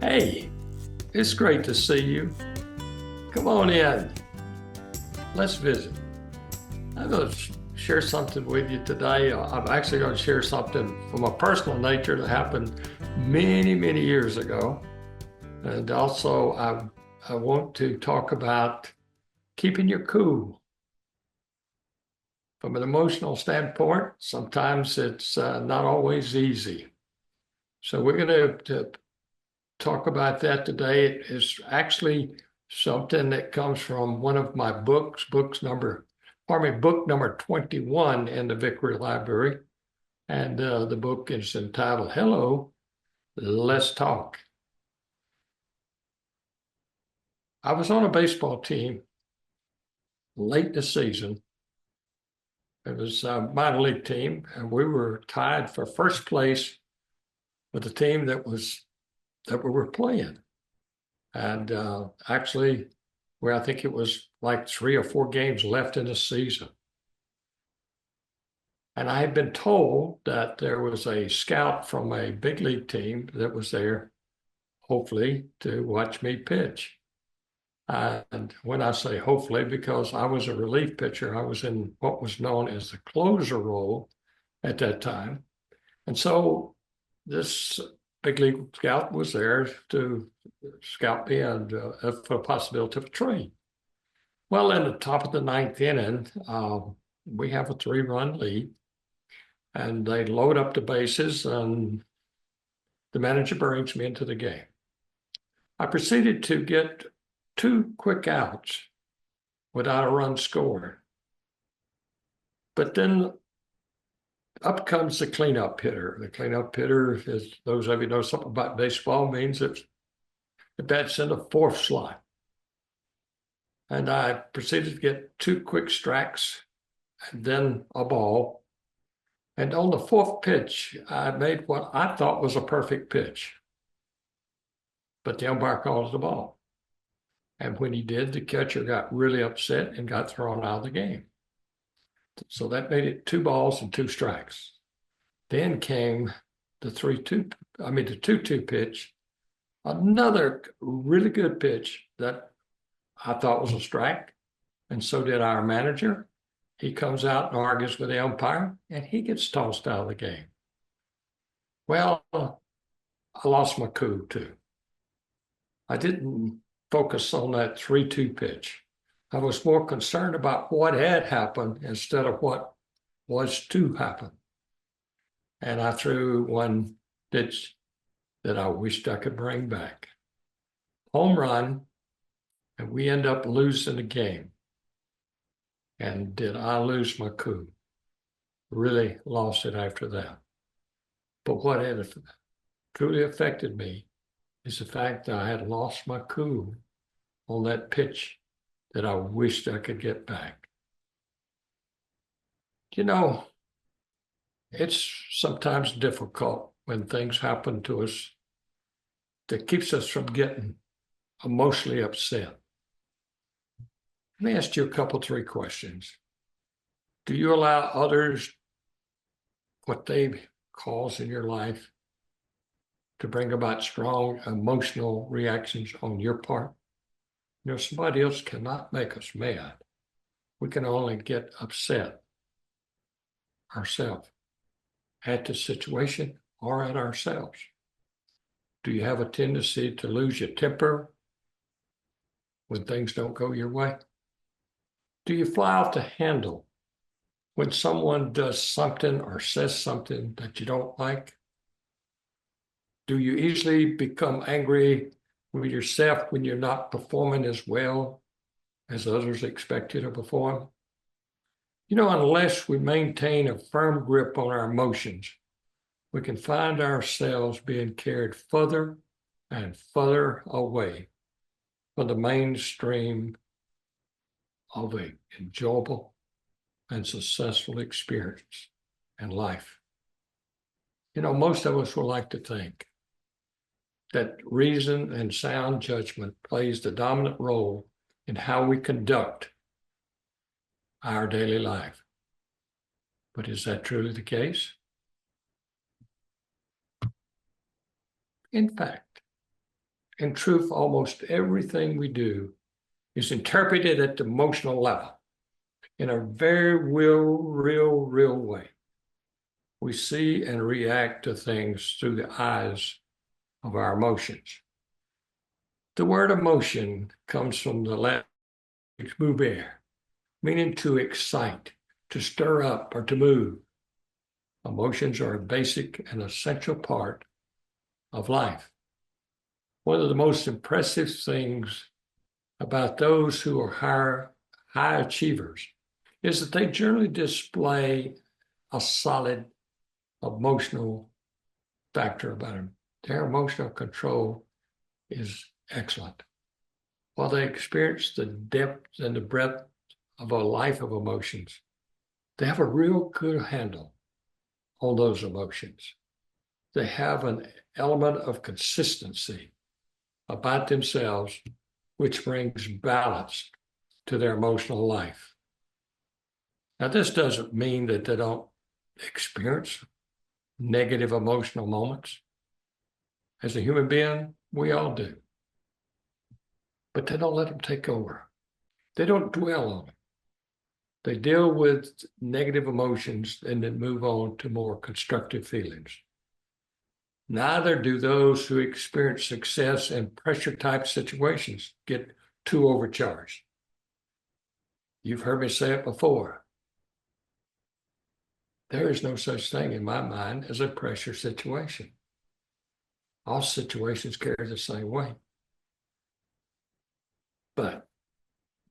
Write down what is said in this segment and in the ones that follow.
Hey, it's great to see you. Come on in. Let's visit. I'm going to share something with you today. I'm actually going to share something from a personal nature that happened many, many years ago. And also, I want to talk about keeping your cool. From an emotional standpoint, sometimes it's not always easy. So we're going to talk about that today. It is actually something that comes from one of my book number 21 in the Vickery Library. And the book is entitled, Hello, Let's Talk. I was on a baseball team late in the season. It was a minor league team, and we were tied for first place with the team that we were playing. And actually, where I think it was like 3 or 4 games left in the season. And I had been told that there was a scout from a big league team that was there, hopefully, to watch me pitch. And when I say hopefully, because I was a relief pitcher, I was in what was known as the closer role at that time. And so this big league scout was there to scout me and for a possibility of a trade. Well, in the top of the ninth inning, we have a 3-run lead, and they load up the bases, and the manager brings me into the game. I proceeded to get 2 quick outs without a run scored. But then up comes the cleanup hitter. The cleanup hitter, as those of you know something about baseball, means that the bat's in the fourth slot. And I proceeded to get 2 quick strikes and then a ball. And on the fourth pitch, I made what I thought was a perfect pitch. But the umpire called the ball. And when he did, the catcher got really upset and got thrown out of the game. So that made it 2 balls and 2 strikes. Then came the 2-2 pitch, another really good pitch that I thought was a strike. And so did our manager. He comes out and argues with the umpire, and he gets tossed out of the game. Well, I lost my cool too. I didn't focus on that 3-2 pitch. I was more concerned about what had happened instead of what was to happen. And I threw one pitch that I wished I could bring back. Home run, and we end up losing the game. And did I lose my cool? Really lost it after that. But what had truly affected me is the fact that I had lost my cool on that pitch that I wished I could get back. You know, it's sometimes difficult when things happen to us that keeps us from getting emotionally upset. Let me ask you a couple, 3 questions. Do you allow others what they cause in your life to bring about strong emotional reactions on your part? You know, somebody else cannot make us mad. We can only get upset ourselves at the situation or at ourselves. Do you have a tendency to lose your temper when things don't go your way? Do you fly off the handle when someone does something or says something that you don't like? Do you easily become angry with yourself when you're not performing as well as others expect you to perform? You know, unless we maintain a firm grip on our emotions, we can find ourselves being carried further and further away from the mainstream of an enjoyable and successful experience in life. You know, most of us would like to think that reason and sound judgment plays the dominant role in how we conduct our daily life. But is that truly the case? In fact, In truth, almost everything we do is interpreted at the emotional level in a very real way. We see and react to things through the eyes of our emotions. The word emotion comes from the Latin movere, meaning to excite, to stir up, or to move. Emotions are a basic and essential part of life. One of the most impressive things about those who are high achievers is that they generally display a solid emotional factor about them. Their emotional control is excellent. While they experience the depth and the breadth of a life of emotions, they have a real good handle on those emotions. They have an element of consistency about themselves, which brings balance to their emotional life. Now, this doesn't mean that they don't experience negative emotional moments. As a human being, we all do. But they don't let them take over. They don't dwell on it. They deal with negative emotions and then move on to more constructive feelings. Neither do those who experience success in pressure-type situations get too overcharged. You've heard me say it before. There is no such thing in my mind as a pressure situation. All situations carry the same way. But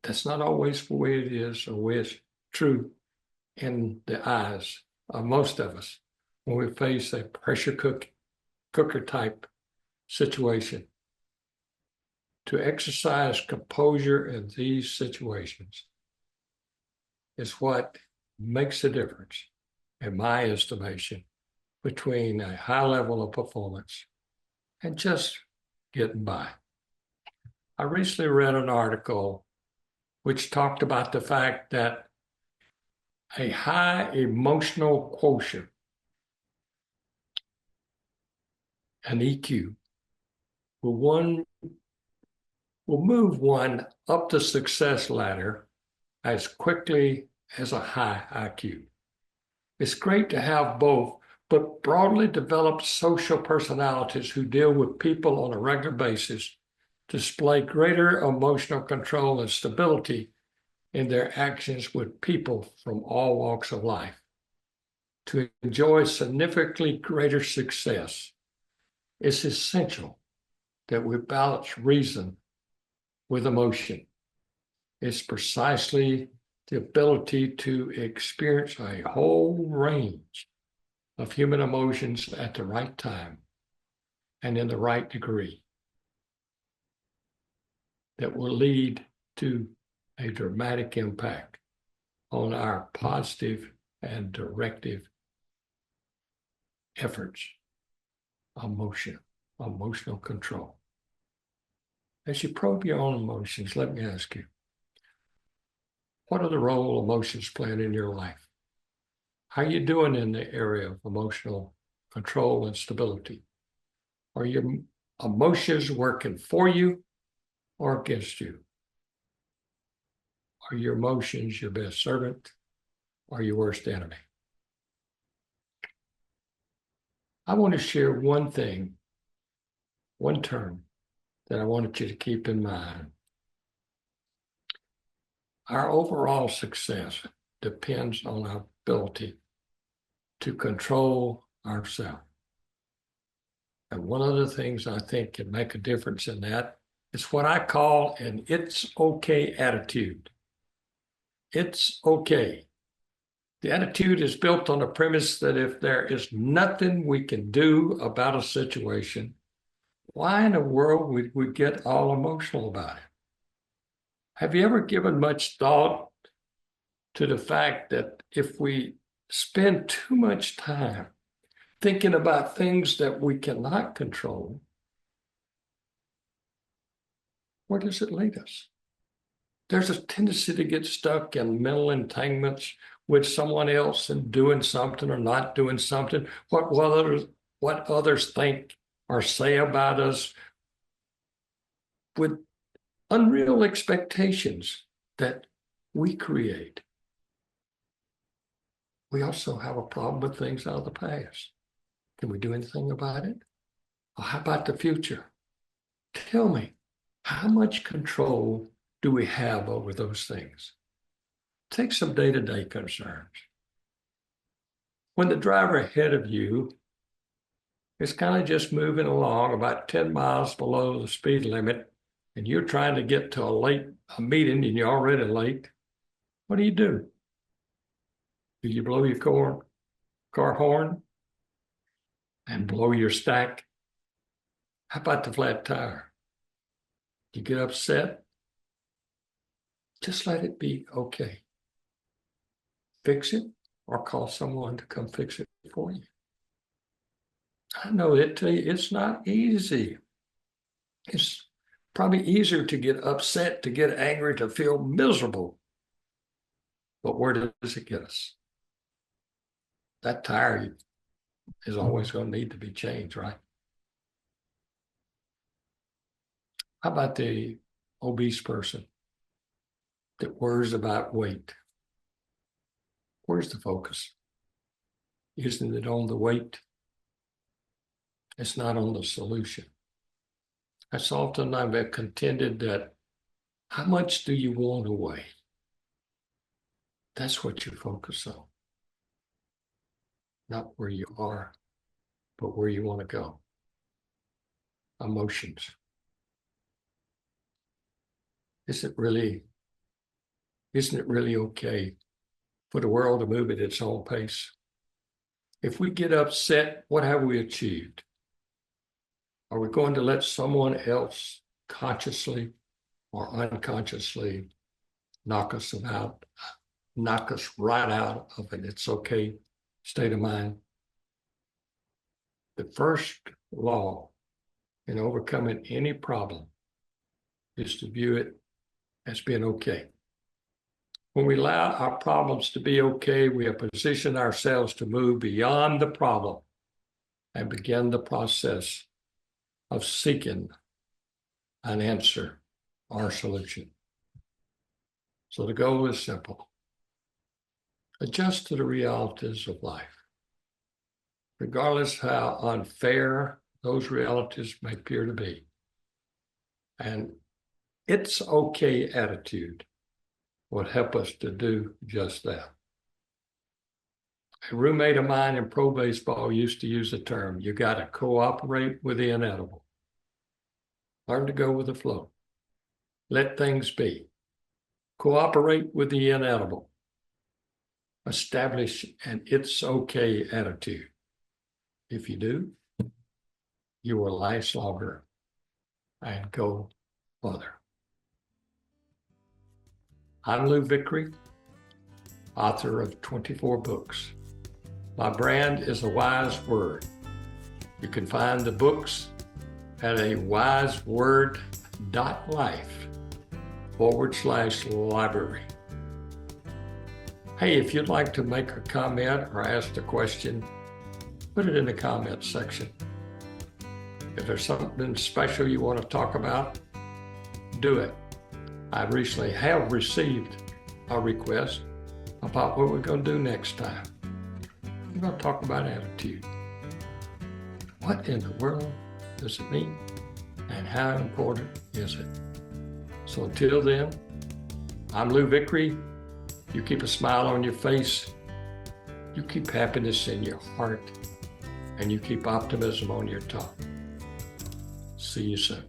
that's not always the way it is or the way it's true in the eyes of most of us when we face a pressure cooker type situation. To exercise composure in these situations is what makes a difference, in my estimation, between a high level of performance and just getting by. I recently read an article which talked about the fact that a high emotional quotient, an EQ, will move one up the success ladder as quickly as a high IQ. It's great to have both, but broadly developed social personalities who deal with people on a regular basis display greater emotional control and stability in their actions with people from all walks of life. To enjoy significantly greater success, it's essential that we balance reason with emotion. It's precisely the ability to experience a whole range of human emotions at the right time and in the right degree that will lead to a dramatic impact on our positive and directive efforts, emotional control. As you probe your own emotions, let me ask you, what are the role emotions playing in your life? How are you doing in the area of emotional control and stability? Are your emotions working for you or against you? Are your emotions your best servant or your worst enemy? I want to share one thing, one term that I wanted you to keep in mind. Our overall success depends on our ability to control ourselves. And one of the things I think can make a difference in that is what I call an it's okay attitude. It's okay. The attitude is built on the premise that if there is nothing we can do about a situation, why in the world would we get all emotional about it? Have you ever given much thought to the fact that if we spend too much time thinking about things that we cannot control, where does it lead us? There's a tendency to get stuck in mental entanglements with someone else and doing something or not doing something, what others think or say about us, with unreal expectations that we create. We also have a problem with things out of the past. Can we do anything about it? Or how about the future? Tell me, how much control do we have over those things? Take some day-to-day concerns. When the driver ahead of you is kind of just moving along about 10 miles below the speed limit, and you're trying to get to a meeting and you're already late, what do? Do you blow your car horn and blow your stack? How about the flat tire? You get upset? Just let it be okay. Fix it or call someone to come fix it for you. I know it's not easy. It's probably easier to get upset, to get angry, to feel miserable. But where does it get us? That tire is always going to need to be changed, right? How about the obese person that worries about weight? Where's the focus? Isn't it on the weight? It's not on the solution. That's often I've contended that how much do you want to weigh? That's what you focus on. Not where you are, but where you want to go. Emotions. Isn't it really okay for the world to move at its own pace? If we get upset, what have we achieved? Are we going to let someone else consciously or unconsciously knock us right out of an it's okay state of mind? The first law in overcoming any problem is to view it as being okay. When we allow our problems to be okay, we have positioned ourselves to move beyond the problem and begin the process of seeking an answer or a solution. So the goal is simple. Adjust to the realities of life. Regardless how unfair those realities may appear to be. And it's okay attitude will help us to do just that. A roommate of mine in pro baseball used to use the term, you got to cooperate with the inedible. Learn to go with the flow. Let things be. Cooperate with the inedible. Establish an it's okay attitude. If you do, you will last longer and go further. I'm Lou Vickery, author of 24 books. My brand is a wise word. You can find the books at a wiseword.life/library. Hey, if you'd like to make a comment or ask a question, put it in the comment section. If there's something special you want to talk about, do it. I recently have received a request about what we're going to do next time. We're going to talk about attitude. What in the world does it mean? And how important is it? So until then, I'm Lou Vickery. You keep a smile on your face. You keep happiness in your heart. And you keep optimism on your tongue. See you soon.